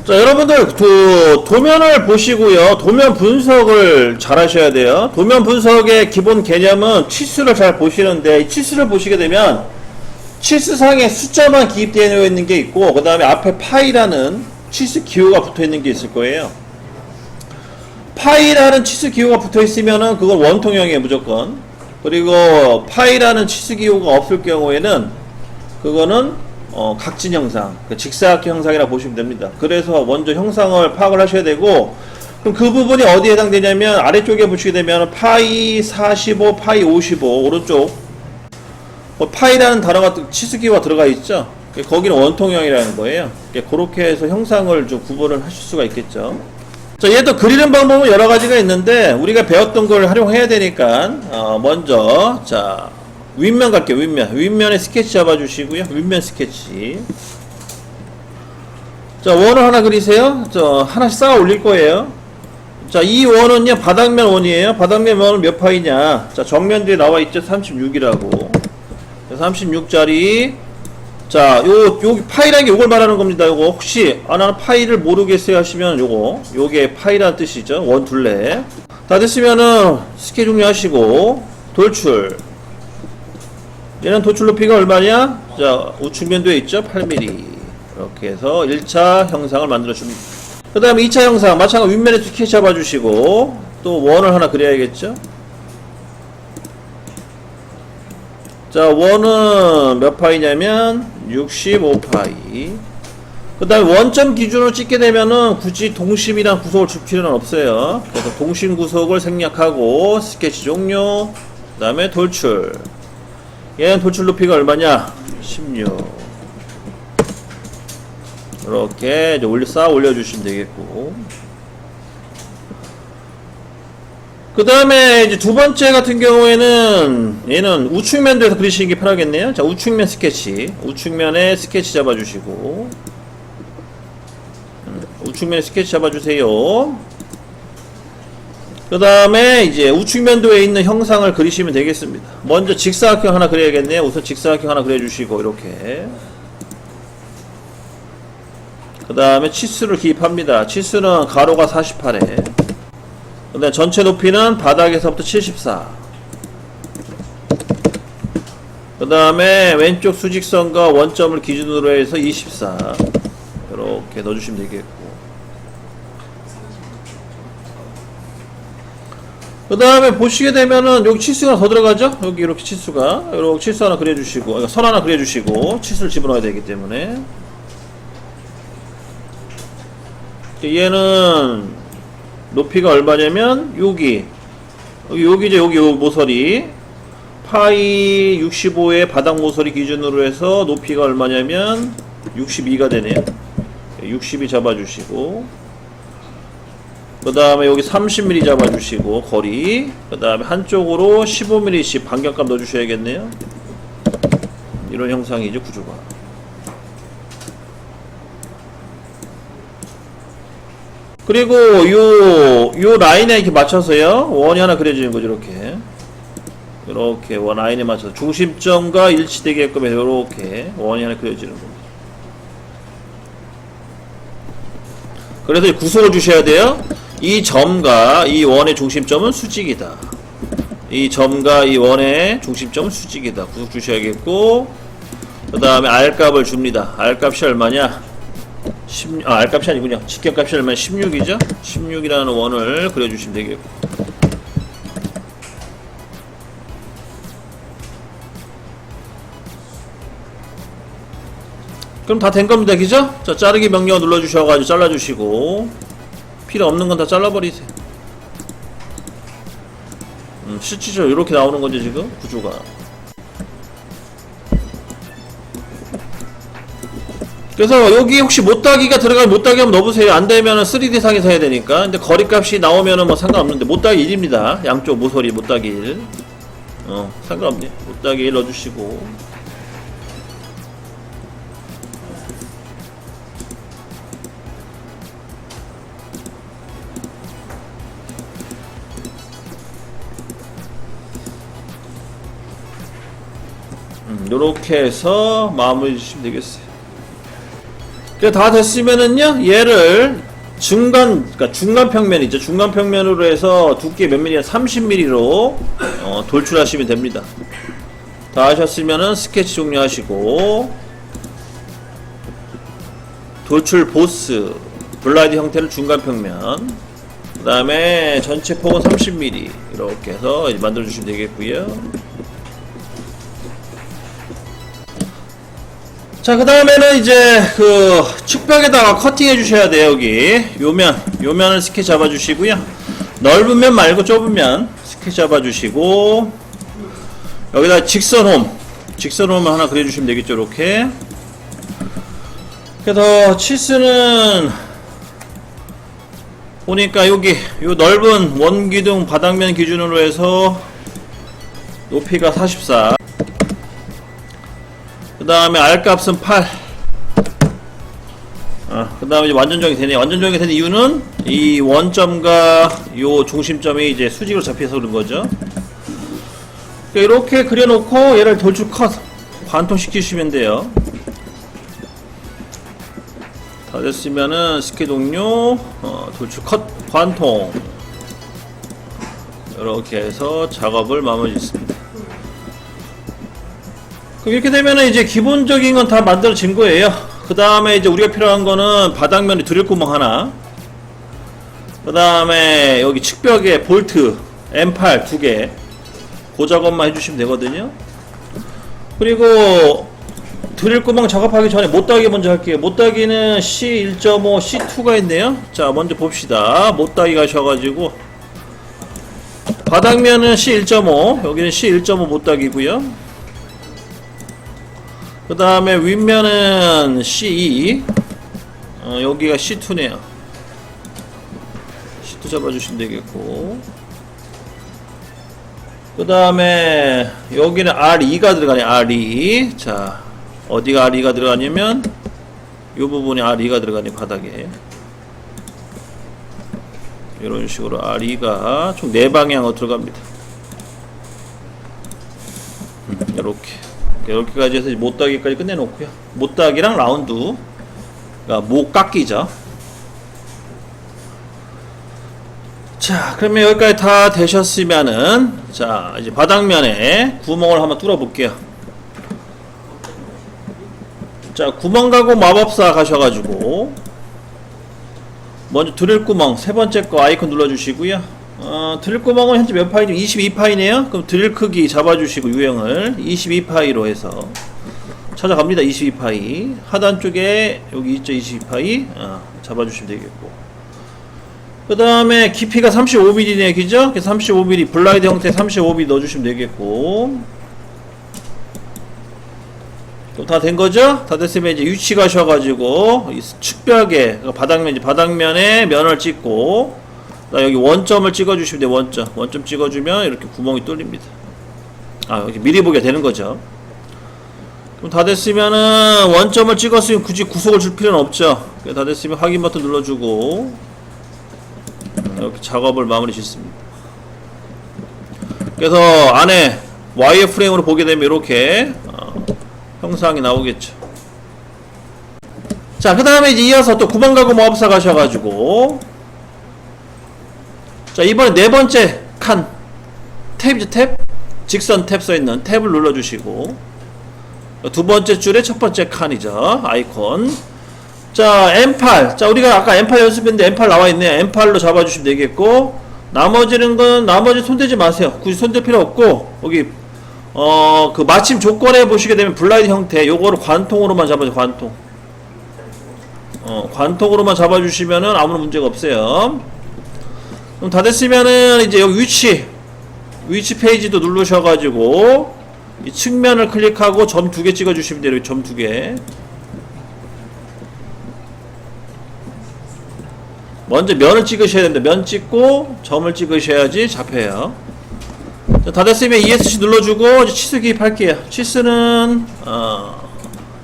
자, 여러분들 도면을 보시고요. 도면 분석을 잘 하셔야 돼요. 도면 분석의 기본 개념은 치수를 잘 보시는데, 이 치수를 보시게 되면 치수상에 숫자만 기입되어 있는 게 있고, 그 다음에 앞에 파이라는 치수 기호가 붙어 있는 게 있을 거예요. 파이라는 치수 기호가 붙어 있으면은 그건 원통형이에요, 무조건. 그리고 파이라는 치수 기호가 없을 경우에는 그거는 각진 형상, 직사각형 형상이라고 보시면 됩니다. 그래서 먼저 형상을 파악을 하셔야 되고, 그럼 그 부분이 어디에 해당되냐면 아래쪽에 보시게 되면 파이 45, 파이 55 오른쪽 파이라는 단어가 치수기호가 들어가 있죠. 거기는 원통형이라는 거예요. 그렇게 해서 형상을 좀 구분을 하실 수가 있겠죠. 자, 얘도 그리는 방법은 여러 가지가 있는데 우리가 배웠던 걸 활용해야 되니까 먼저 자 윗면 갈게요. 윗면에 스케치 잡아주시고요. 윗면 스케치. 자, 원을 하나 그리세요. 자, 하나씩 쌓아 올릴 거예요. 자, 이 원은요, 바닥면 원이에요. 바닥면 원은 몇 파이냐. 자, 정면 뒤에 나와 있죠. 36이라고. 36짜리. 자, 여기 파이라는 게 요걸 말하는 겁니다. 요거 혹시, 나는 파이를 모르겠어요 하시면 요게 파이라는 뜻이죠. 원 둘레. 다 됐으면은 스케치 종료하시고, 돌출. 얘는 도출 높이가 얼마냐? 자, 우측면도에 있죠? 8mm. 이렇게 해서 1차 형상을 만들어 줍니다. 그 다음에 2차 형상, 마찬가지로 윗면에 스케치 잡아주시고, 또 원을 하나 그려야겠죠? 자, 원은 몇 파이냐면, 65파이. 그 다음에 원점 기준으로 찍게 되면은 굳이 동심이랑 구속을 줄 필요는 없어요. 그래서 동심 구속을 생략하고, 스케치 종료, 그 다음에 돌출. 얘는 돌출 높이가 얼마냐? 16. 이렇게 이제 쌓아 올려주시면 되겠고. 그 다음에 이제 두 번째 같은 경우에는 얘는 우측면도에서 그리시는 게 편하겠네요. 자, 우측면 스케치. 우측면에 스케치 잡아주시고. 우측면에 스케치 잡아주세요. 그 다음에 이제 우측면도에 있는 형상을 그리시면 되겠습니다. 먼저 직사각형 하나 그려야겠네요. 우선 직사각형 하나 그려주시고 이렇게. 그 다음에 치수를 기입합니다. 치수는 가로가 48에 그 다음에 전체 높이는 바닥에서부터 74. 그 다음에 왼쪽 수직선과 원점을 기준으로 해서 24. 이렇게 넣어주시면 되겠고, 그 다음에 보시게 되면은 여기 치수가 더 들어가죠? 여기 이렇게 치수가 이렇게 치수 하나 그려주시고, 선 하나 그려주시고 치수를 집어넣어야 되기 때문에 얘는 높이가 얼마냐면 여기 모서리 파이 65의 바닥 모서리 기준으로 해서 높이가 얼마냐면 62가 되네요. 62 잡아주시고, 그 다음에 여기 30mm 잡아주시고 거리, 그 다음에 한쪽으로 15mm씩 반경값 넣어주셔야겠네요. 이런 형상이죠, 구조가. 그리고 요 라인에 이렇게 맞춰서요, 원이 하나 그려지는 거죠. 이렇게 원 라인에 맞춰서 중심점과 일치되게끔 해서 이렇게 원이 하나 그려지는 겁니다. 그래서 구속을 주셔야 돼요. 이 점과 이 원의 중심점은 수직이다. 이 점과 이 원의 중심점은 수직이다. 구속 주셔야겠고, 그 다음에 R값을 줍니다. R값이 얼마냐? R값이 아니군요. 직경값이 얼마냐? 16이죠? 16이라는 원을 그려주시면 되겠고. 그럼 다 된 겁니다. 그죠? 자, 자르기 명령 눌러주셔가지고 잘라주시고, 필요 없는 건 다 잘라버리세요. 실질적으로 이렇게 나오는 거죠, 지금 구조가. 그래서 여기 혹시 못따기가 들어가면 못따기 한번 넣어보세요. 안 되면은 3D상에서 해야 되니까. 근데 거리값이 나오면은 뭐 상관없는데, 못따기 1입니다. 양쪽 모서리 못따기 1. 상관없네요. 못따기 1 넣어주시고. 요렇게 해서 마무리 해주시면 되겠어요. 다 됐으면은요, 얘를 그러니까 중간 평면이죠. 중간 평면으로 해서 두께 몇 미리야? 30mm로 돌출하시면 됩니다. 다 하셨으면은 스케치 종료하시고, 돌출 보스 블라이드 형태를 중간 평면, 그 다음에 전체 폭은 30mm 이렇게 해서 만들어 주시면 되겠고요. 자, 그 다음에는 이제 그 측벽에다가 커팅해 주셔야 돼요. 여기 요면을 스케치 잡아 주시고요. 넓은 면 말고 좁은 면 스케치 잡아 주시고, 여기다 직선홈을 하나 그려 주시면 되겠죠. 이렇게. 그래서 치수는 보니까 여기 요 넓은 원기둥 바닥면 기준으로 해서 높이가 44, 그 다음에 R값은 8. 그 다음에 이제 완전정이 되네. 완전정이 되는 이유는 이 원점과 요 중심점이 이제 수직으로 잡혀서 그런 거죠. 이렇게 그려놓고 얘를 돌출 컷 관통시키시면 돼요. 다 됐으면은 스케치 종료, 돌출 컷 관통, 이렇게 해서 작업을 마무리 짓습니다. 그럼 이렇게 되면은 이제 기본적인 건 다 만들어진 거예요. 그 다음에 이제 우리가 필요한 거는 바닥면에 드릴구멍 하나, 그 다음에 여기 측벽에 볼트 M8 2개, 그 작업만 해주시면 되거든요. 그리고 드릴구멍 작업하기 전에 못따기 먼저 할게요. 못따기는 C1.5, C2가 있네요. 자, 먼저 봅시다. 못따기 가셔가지고, 바닥면은 C1.5, 여기는 C1.5 못따기고요. 그 다음에 윗면은 C2, 여기가 C2네요. C2 잡아주시면 되겠고, 그 다음에 여기는 R2가 들어가네. R2. 자, 어디가 R2가 들어가냐면 이 부분이 R2가 들어가네. 바닥에 이런 식으로 R2가 총 4방향으로 들어갑니다. 이렇게까지 해서 못따기까지 끝내놓고요. 못따기랑 라운드, 그러니까 못 깎기죠. 자, 그러면 여기까지 다 되셨으면은, 자, 이제 바닥면에 구멍을 한번 뚫어 볼게요. 자, 구멍가구 마법사 가셔가지고 먼저 드릴구멍 세 번째 거 아이콘 눌러주시고요. 드릴구멍은 현재 몇 파이죠? 22파이네요. 그럼 드릴 크기 잡아주시고 유형을 22파이로 해서 찾아갑니다. 22파이 하단 쪽에 여기 있죠. 22파이 잡아주시면 되겠고, 그 다음에 깊이가 35mm네, 그죠? 35mm 블라이드 형태 35mm 넣어주시면 되겠고, 다 된 거죠? 다 됐으면 이제 위치 가셔가지고 이 측벽에 바닥면에 면을 찍고, 여기 원점을 찍어주시면 돼요. 원점 찍어주면 이렇게 구멍이 뚫립니다. 여기 미리 보게 되는 거죠. 그럼 다 됐으면은 원점을 찍었으면 굳이 구속을 줄 필요는 없죠. 다 됐으면 확인 버튼 눌러주고 이렇게 작업을 마무리 짓습니다. 그래서 안에 와이어 프레임으로 보게 되면 이렇게 형상이 나오겠죠. 자, 그 다음에 이제 이어서 또 구멍가구 마법사 가셔가지고, 자, 이번에 네 번째 칸 탭이죠. 탭, 직선 탭 써있는 탭을 눌러주시고, 두 번째 줄에 첫 번째 칸이죠. 아이콘. 자, M8. 자, 우리가 아까 M8 연습했는데 M8 나와있네요. M8로 잡아주시면 되겠고, 나머지 손대지 마세요. 굳이 손댈 필요 없고, 여기 그 마침 조건에 보시게 되면 블라이드 형태, 요거를 관통으로만 잡아주세요. 관통으로만 잡아주시면은 아무런 문제가 없어요. 그럼 다 됐으면은 이제 여기 위치 페이지도 누르셔가지고 이 측면을 클릭하고 점 2개 찍어주시면 돼요. 점 2개. 먼저 면을 찍으셔야 됩니다. 면 찍고 점을 찍으셔야지 잡혀요. 자, 다 됐으면 ESC 눌러주고 이제 치수 기입할게요. 치수는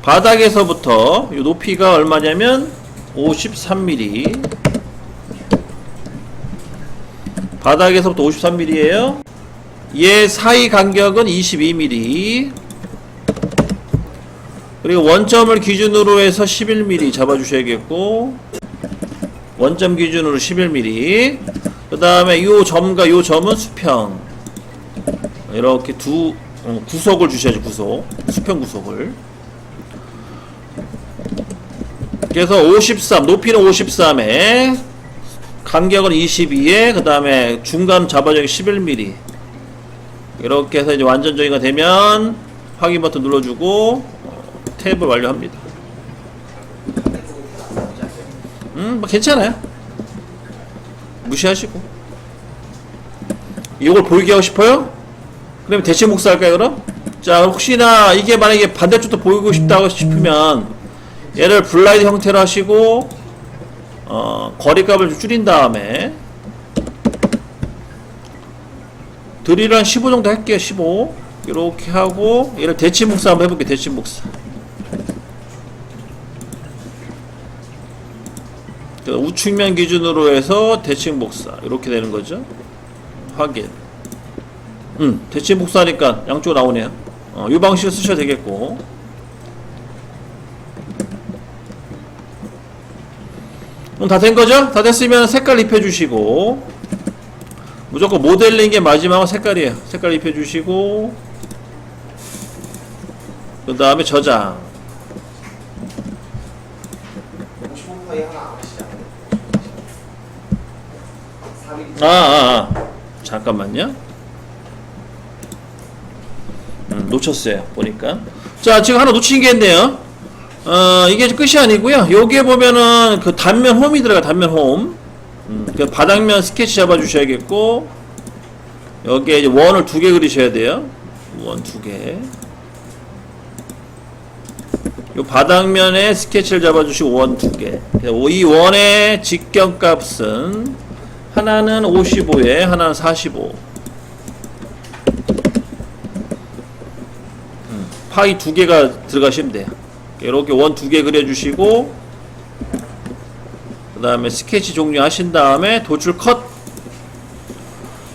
바닥에서부터 이 높이가 얼마냐면 53mm, 바닥에서부터 53mm에요. 얘 사이 간격은 22mm, 그리고 원점을 기준으로 해서 11mm 잡아주셔야겠고, 원점 기준으로 11mm. 그 다음에 요 점과 요 점은 수평. 이렇게 구속을 주셔야지, 구속. 수평 구속을. 그래서 53, 높이는 53에, 간격은 22에, 그 다음에 중간 잡아주기 11mm. 이렇게 해서 이제 완전 정의가 되면, 확인 버튼 눌러주고, 탭을 완료합니다. 뭐 괜찮아요. 무시하시고. 이걸 보이게 하고 싶어요? 그러면 대체 목사할까요, 그럼? 자, 혹시나 이게 만약에 반대쪽도 보이고 싶다고 싶으면 얘를 블라인드 형태로 하시고 거리값을 좀 줄인 다음에 드릴을 한 15 정도 할게요. 15 이렇게 하고 얘를 대치 목사 한번 해볼게요. 대치 목사. 우측면 기준으로 해서 대칭 복사 이렇게 되는 거죠. 확인. 대칭 복사하니까 양쪽 나오네요. 이 방식을 쓰셔도 되겠고. 그럼 다 된 거죠? 다 됐으면 색깔 입혀주시고, 무조건 모델링의 마지막은 색깔이에요. 색깔 입혀주시고, 그 다음에 저장. 잠깐만요. 놓쳤어요. 보니까. 자, 지금 하나 놓친 게 있네요. 이게 끝이 아니고요. 여기에 보면은 그 단면 홈이 들어가, 단면 홈. 그 바닥면 스케치 잡아주셔야겠고, 여기에 이제 원을 2개 그리셔야 돼요. 원 2개. 요 바닥면에 스케치를 잡아주시고, 원 2개. 이 원의 직경값은 하나는 55에 하나는 45. 파이 2개가 들어가시면 돼요. 이렇게 원 2개 그려주시고, 그 다음에 스케치 종료하신 다음에 도출 컷.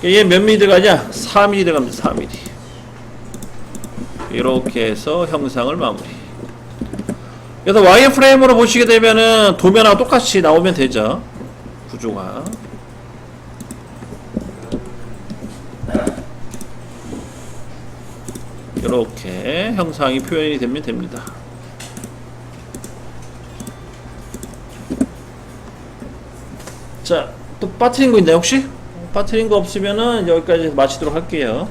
얘 몇 mm 들어가냐? 4mm 들어갑니다. 4mm. 이렇게 해서 형상을 마무리. 그래서 와이어프레임으로 보시게 되면은 도면하고 똑같이 나오면 되죠. 구조가. 이렇게 형상이 표현이 되면 됩니다. 자, 또 빠트린 거 있나요, 혹시? 빠트린 거 없으면은 여기까지 마치도록 할게요.